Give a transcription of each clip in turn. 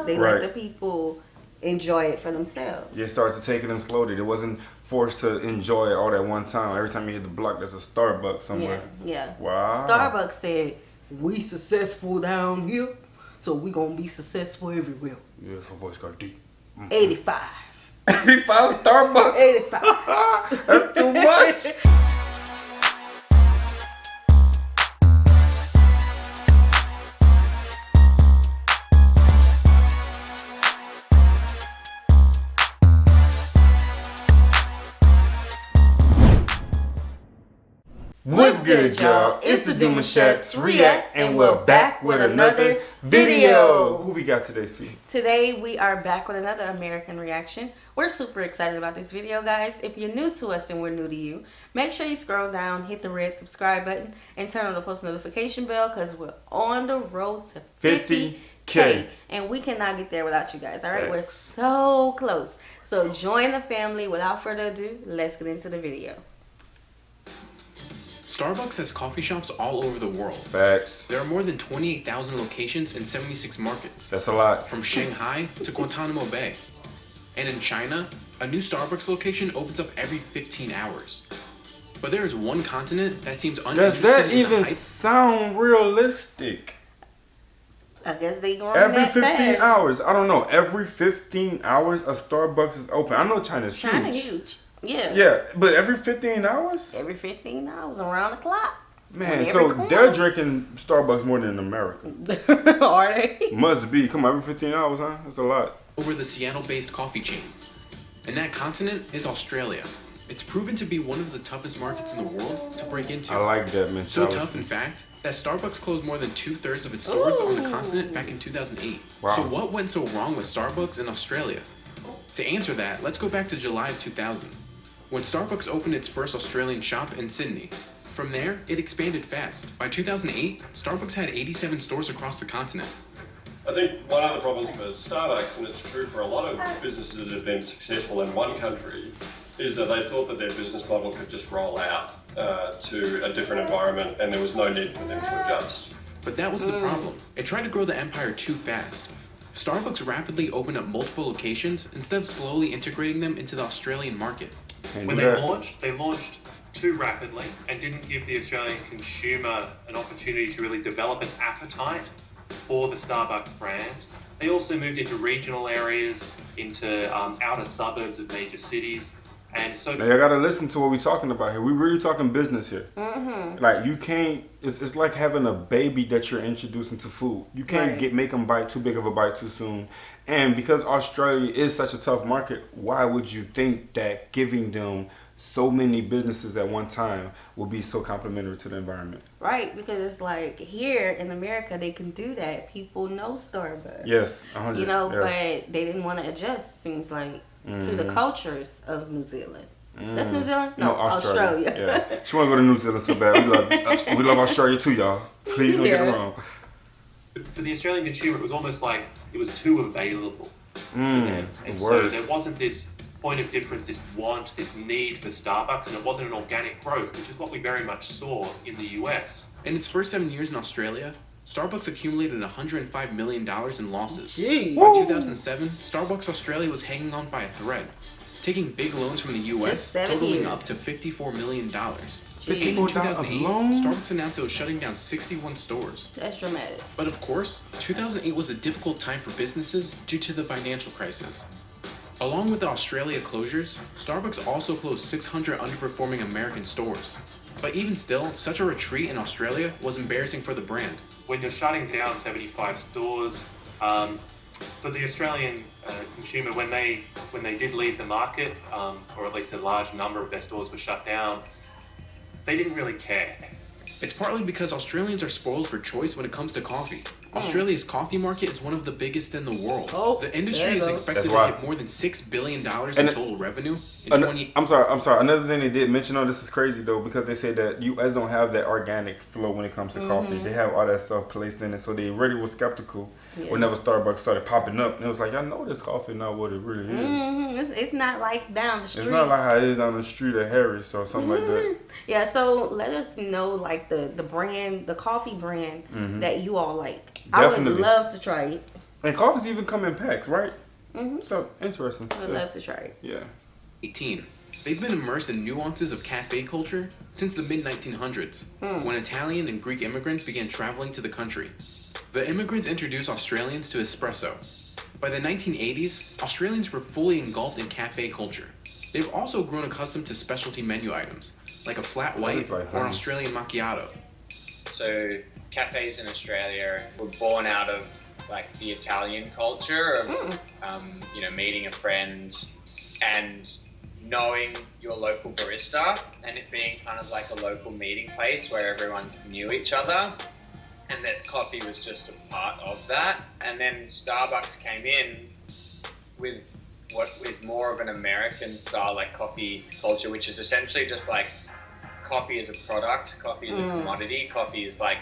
They let the people enjoy it for themselves. You start to take it in slowly. It wasn't forced to enjoy it all at one time. Every time you hit the block, there's a Starbucks somewhere. Yeah. Wow. Starbucks said, we successful down here, so we gonna be successful everywhere. Yeah, her voice got deep. 85. 85 Starbucks? 85. That's too much. What's good, y'all? It's the Demouchets React, and we're back with another video. Who we got today, C? Today we are back with another American reaction. We're super excited about this video, guys. If you're new to us and we're new to you, make sure you scroll down, hit the red subscribe button, and turn on the post notification bell because we're on the road to 50K. And we cannot get there without you guys, all right? We're so close. So join the family. Without further ado, let's get into the video. Starbucks has coffee shops all over the world. Facts. There are more than 28,000 locations in 76 markets. That's a lot. From Shanghai to Guantanamo Bay. And in China, a new Starbucks location opens up every 15 hours. But there is one continent that seems uninterested. Does that in even the hype. sound realistic? I guess they going Every that 15 fast. hours. I don't know. Every 15 hours, a Starbucks is open. I know China's huge. China huge. Yeah. Yeah, but every 15 hours? Every 15 hours, around the clock. Man, so they're drinking Starbucks more than in America. Are they? Must be. Come on, every 15 hours, huh? That's a lot. Over the Seattle-based coffee chain. And that continent is Australia. It's proven to be one of the toughest markets in the world to break into. I like that mentality. So tough, in fact, that Starbucks closed more than 2/3 of its stores on the continent back in 2008. Wow. So what went so wrong with Starbucks in Australia? To answer that, let's go back to July of 2000, when Starbucks opened its first Australian shop in Sydney. From there, it expanded fast. By 2008, Starbucks had 87 stores across the continent. I think one of the problems for Starbucks, and it's true for a lot of businesses that have been successful in one country, is that they thought that their business model could just roll out to a different environment and there was no need for them to adjust. But that was the problem. It tried to grow the empire too fast. Starbucks rapidly opened up multiple locations instead of slowly integrating them into the Australian market. When they launched too rapidly and didn't give the Australian consumer an opportunity to really develop an appetite for the Starbucks brand. They also moved into regional areas, into outer suburbs of major cities. And so now, you gotta listen to what we're talking about here. We're really talking business here. Like, you can't, it's like having a baby that you're introducing to food. You can't make them bite too big of a bite too soon. And because Australia is such a tough market, why would you think that giving them so many businesses at one time will be so complimentary to the environment? Right, because it's like here in America they can do that. People know Starbucks. Yes, 100. You know, but they didn't want to adjust, seems like, to the cultures of New Zealand. That's New Zealand? No, Australia. Yeah. She want to go to New Zealand so bad. We love Australia too, y'all. Please don't get it wrong. For the Australian consumer, it was almost like it was too available for them. And so there wasn't this point of difference, this want, this need for Starbucks, and it wasn't an organic growth, which is what we very much saw in the US. In its first 7 years in Australia, Starbucks accumulated $105 million in losses. Jeez. By 2007, Starbucks Australia was hanging on by a thread, taking big loans from the US, totaling up to $54 million. In 2008, Starbucks announced it was shutting down 61 stores. That's dramatic. But of course, 2008 was a difficult time for businesses due to the financial crisis. Along with the Australia closures, Starbucks also closed 600 underperforming American stores. But even still, such a retreat in Australia was embarrassing for the brand. When you're shutting down 75 stores, for the Australian consumer, when they did leave the market, or at least a large number of their stores were shut down, they didn't really care. It's partly because Australians are spoiled for choice when it comes to coffee. Australia's coffee market is one of the biggest in the world. The industry is expected to hit more than $6 billion in total revenue in I'm sorry. Another thing they did mention, this is crazy though, because they say that US don't have that organic flow when it comes to coffee. They have all that stuff placed in it, so they already were skeptical whenever Starbucks started popping up. And it was like, I know this coffee not what it really is. It's not like down the street. It's not like how it is down the street at Harris or something like that. Yeah, so let us know like the brand, the coffee brand that you all like. Definitely. I would love to try it. And coffees even come in packs, right? So interesting. I'd love to try it. Yeah. 18. They've been immersed in nuances of cafe culture since the mid-1900s, when Italian and Greek immigrants began traveling to the country. The immigrants introduced Australians to espresso. By the 1980s, Australians were fully engulfed in cafe culture. They've also grown accustomed to specialty menu items, like a flat white or an Australian macchiato. So cafes in Australia were born out of like the Italian culture of meeting a friend and knowing your local barista, and it being kind of like a local meeting place where everyone knew each other, and that coffee was just a part of that. And then Starbucks came in with what is more of an American style like coffee culture, which is essentially just like coffee is a product, coffee is a commodity, coffee is like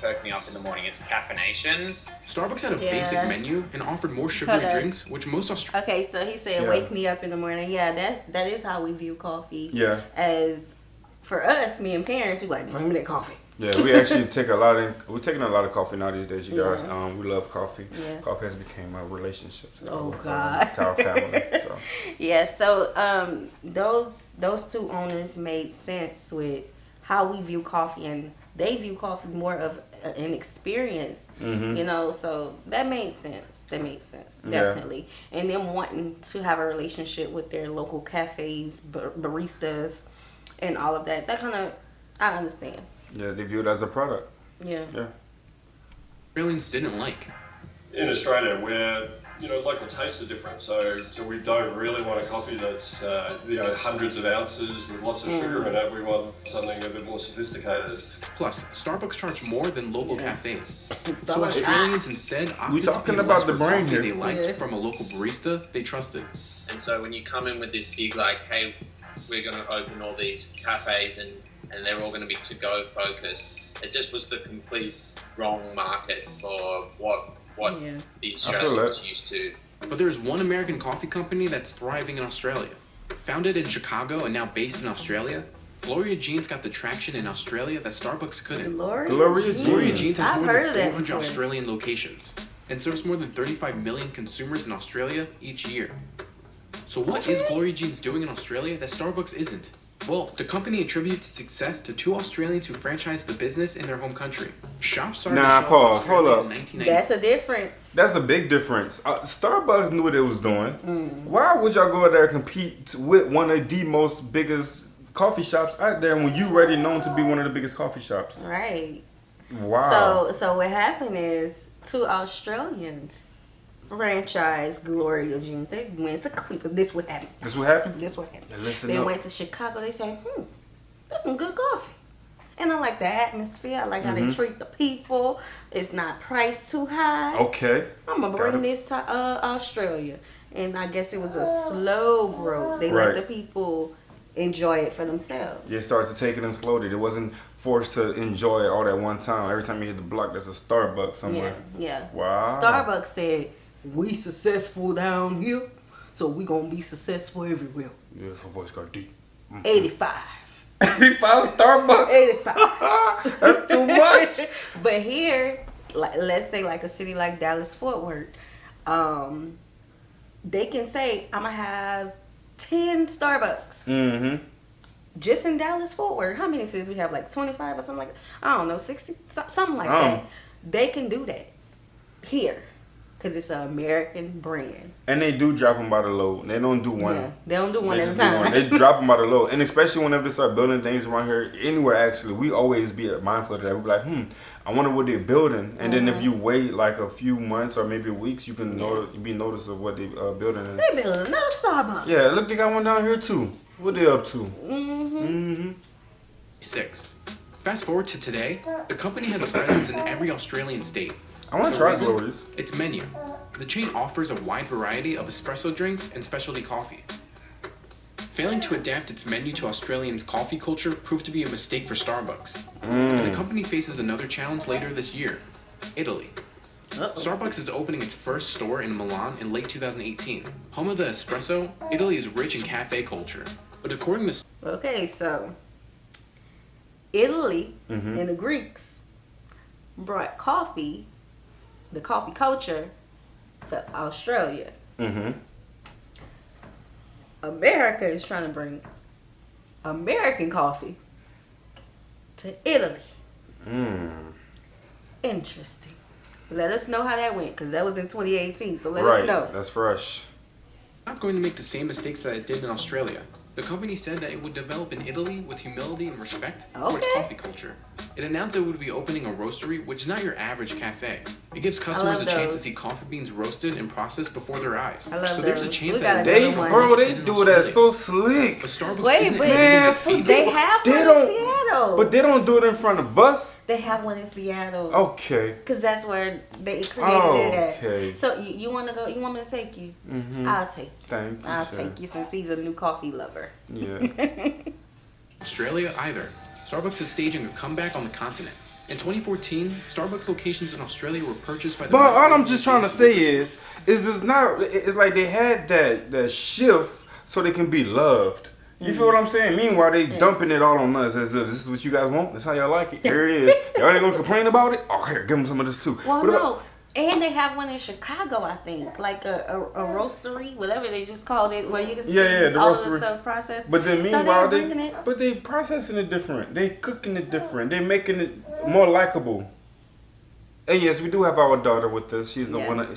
perk me up in the morning. It's caffeination. Starbucks had a basic menu and offered more sugary drinks, which most Australians... Okay, so he said, wake me up in the morning. Yeah, that is how we view coffee. Yeah. As for us, me and parents, we like, bring me that coffee. Yeah, we actually we're taking a lot of coffee now these days, you guys. We love coffee. Yeah. Coffee has become a relationship. Oh God. To our family. So. Yeah, so those two owners made sense with how we view coffee, and they view coffee more of an experience, you know, so that made sense. Definitely. And them wanting to have a relationship with their local cafes, baristas, and all of that. That kind of, I understand. Yeah, they view it as a product. Yeah. Australians didn't like. In Australia, where local tastes are different, so we don't really want a coffee that's hundreds of ounces with lots of sugar in it. We want something a bit more sophisticated. Plus, Starbucks charge more than local cafes, so Australians instead opted talking to pay about less the for brand coffee here. they liked from a local barista they trusted. And so when you come in with this big like, hey, we're going to open all these cafes and they're all going to be to-go focused, it just was the complete wrong market for what the Australians used to. But there's one American coffee company that's thriving in Australia. Founded in Chicago and now based in Australia, Gloria Jean's got the traction in Australia that Starbucks couldn't. Gloria Jean's has I've more heard than of 400 that Australian locations and serves more than 35 million consumers in Australia each year. So what is Gloria Jean's doing in Australia that Starbucks isn't? Well, the company attributes its success to two Australians who franchised the business in their home country. Shops started Pause. Hold up. That's a difference. That's a big difference. Starbucks knew what it was doing. Why would y'all go out there and compete with one of the most biggest coffee shops out there when you already known to be one of the biggest coffee shops? Right. Wow. So what happened is two Australians franchise Gloria Jeans. They went to this what happened. This what happened? They went to Chicago. They said, that's some good coffee. And I like the atmosphere. I like how they treat the people. It's not priced too high. Okay. I'm gonna bring this to Australia. And I guess it was a slow growth. They let the people enjoy it for themselves. You started to take it in slowly. It wasn't forced to enjoy it all at one time. Every time you hit the block, there's a Starbucks somewhere. Yeah. Wow. Starbucks said, we successful down here, so we gonna be successful everywhere. Yeah, her voice got deep. 85. 85 Starbucks? 85. That's too much. But here, like, let's say like a city like Dallas Fort Worth, they can say, I'm gonna have 10 Starbucks. Just in Dallas Fort Worth. How many cities we have? Like 25 or something like that? I don't know, 60, something like that. They can do that here. Because it's an American brand. And they do drop them by the load. They don't do one. Yeah, they don't do one at a time. They drop them by the load. And especially whenever they start building things around here, anywhere actually, we always be mindful of that. We be like, I wonder what they're building. And then if you wait like a few months or maybe weeks, you can be notice of what they building. They building another Starbucks. Yeah, look, they got one down here too. What they up to? 6. Fast forward to today, the company has a presence in every Australian state. I want to try Gloria's. Its menu. The chain offers a wide variety of espresso drinks and specialty coffee. Failing to adapt its menu to Australians' coffee culture proved to be a mistake for Starbucks. And the company faces another challenge later this year, Italy. Starbucks is opening its first store in Milan in late 2018. Home of the espresso, Italy is rich in cafe culture. But according to... Okay, so Italy and the Greeks brought coffee the coffee culture to Australia. Mm-hmm. America is trying to bring American coffee to Italy. Interesting. Let us know how that went, because that was in 2018, so let us know. That's fresh. I'm not going to make the same mistakes that it did in Australia. The company said that it would develop in Italy with humility and respect for its coffee culture. It announced it would be opening a roastery, which is not your average cafe. It gives customers a chance to see coffee beans roasted and processed before their eyes. I love so those. there's a chance We got that another one. They do that so slick. But Starbucks Wait, isn't man, even they have one in Seattle. But they don't do it in front of us. They have one in Seattle. Okay. Because that's where they created it at. Okay. So you want to go? You want me to take you? Mm-hmm. I'll take you. Thank you. I'll take you since he's a new coffee lover. Yeah. Australia either. Starbucks is staging a comeback on the continent. In 2014, Starbucks locations in Australia were purchased by the... But all I'm just trying to say is it's not. It's like they had that shift so they can be loved. You feel what I'm saying? Meanwhile, they dumping it all on us as if this is what you guys want. That's how y'all like it. Here it is. Y'all ain't gonna complain about it? Oh, here, give them some of this too. Well, What about- and they have one in Chicago, I think, like a roastery, whatever they just called it, where you can see the all roastery. of the stuff processed. But then So meanwhile, they're bringing it. but they processing it different. They cooking it different. They making it more likable. And yes, we do have our daughter with us. She's Yeah. one We of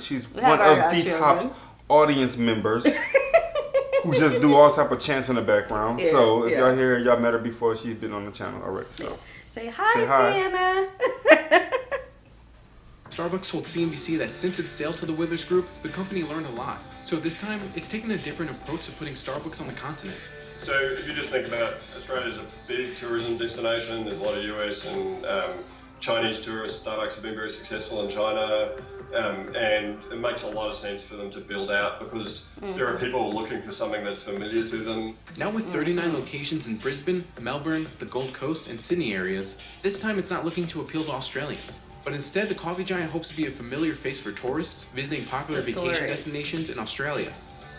have our the children. top audience members who just do all type of chants in the background. Yeah, So if yeah. y'all hear, y'all met her before. She's been on the channel already. So Say hi, Say hi. Sienna. Starbucks told CNBC that since its sale to the Withers Group, the company learned a lot. So this time, it's taken a different approach to putting Starbucks on the continent. So if you just think about Australia's a big tourism destination, there's a lot of US and Chinese tourists. Starbucks have been very successful in China, and it makes a lot of sense for them to build out because there are people looking for something that's familiar to them. Now with 39 locations in Brisbane, Melbourne, the Gold Coast, and Sydney areas, this time it's not looking to appeal to Australians. But instead, the coffee giant hopes to be a familiar face for tourists visiting popular The vacation tourists. destinations in Australia.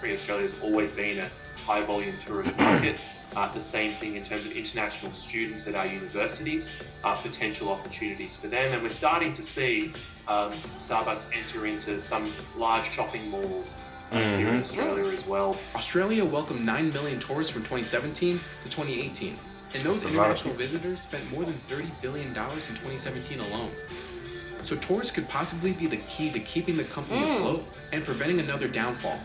Australia's always been a high volume tourist market. The same thing in terms of international students at our universities, potential opportunities for them. And we're starting to see Starbucks enter into some large shopping malls here in Australia as well. Australia welcomed 9 million tourists from 2017 to 2018. And those That's a lot of international visitors spent more than $30 billion in 2017 alone. So tourists could possibly be the key to keeping the company afloat and preventing another downfall.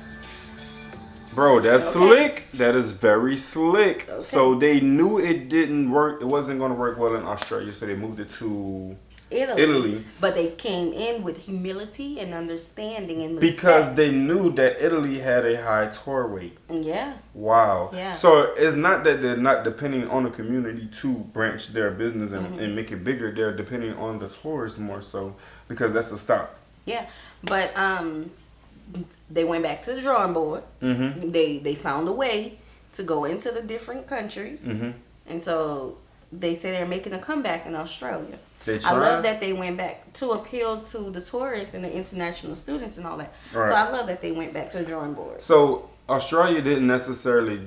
bro, that's slick. That is very slick. Okay. So they knew it didn't work. It wasn't going to work well in Australia, so they moved it to Italy. But they came in with humility and understanding and because respect. they knew that Italy had a high tour rate. Yeah. Wow. Yeah. So it's not that they're not depending on the community to branch their business and make it bigger. They're depending on the tourists more so because that's a stop. Yeah. But they went back to the drawing board. Mm-hmm. They found a way to go into the different countries. Mm-hmm. And so they say they're making a comeback in Australia. They I tried. love that they went back to appeal to the tourists and the international students and all that. Right. So I love that they went back to the drawing board. So Australia didn't necessarily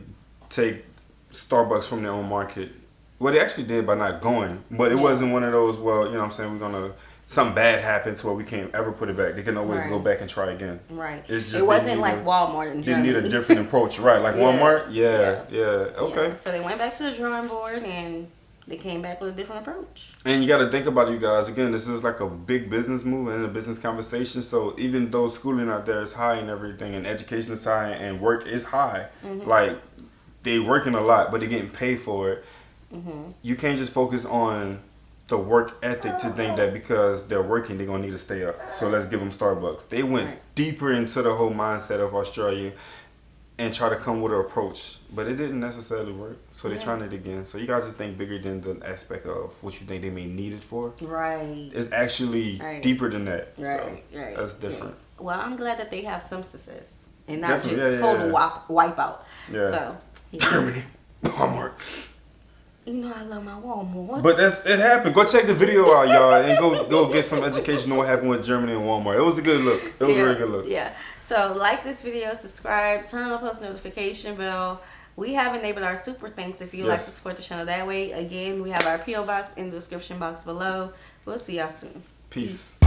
take Starbucks from their own market. Well, they actually did by not going, but it wasn't one of those. Well, you know what I'm saying, we're gonna something bad happened to where we can't ever put it back. They can always Right. go back and try again. Right. It's just it they wasn't need like a- Walmart in They Germany. need a different approach, right? Like Yeah. Walmart. Yeah. Okay. Yeah. So they went back to the drawing board and they came back with a different approach. And you got to think about it, you guys. Again, this is like a big business move and a business conversation. So even though schooling out there is high and everything, and education is high and work is high, like they working a lot, but they're getting paid for it. You can't just focus on the work ethic to think that because they're working, they're gonna need to stay up. So let's give them Starbucks. They went Right. deeper into the whole mindset of Australia and try to come with an approach, but it didn't necessarily work. So they're trying it again. So you guys just think bigger than the aspect of what you think they may need it for. Right. It's actually Right. deeper than that. Right. So Right. that's different. Yeah. Well, I'm glad that they have some success and not Definitely, just yeah, total yeah. wipeout. Yeah. So, yeah. Germany, Walmart. You know I love my Walmart. But it happened. Go check the video out, y'all, and go get some education on what happened with Germany and Walmart. It was a good look. It was a very good look. Yeah. So like this video, subscribe, turn on the post notification bell. We have enabled our super thanks if you like to Yes. support the channel that way. Again, we have our P.O. box in the description box below. We'll see y'all soon. Peace.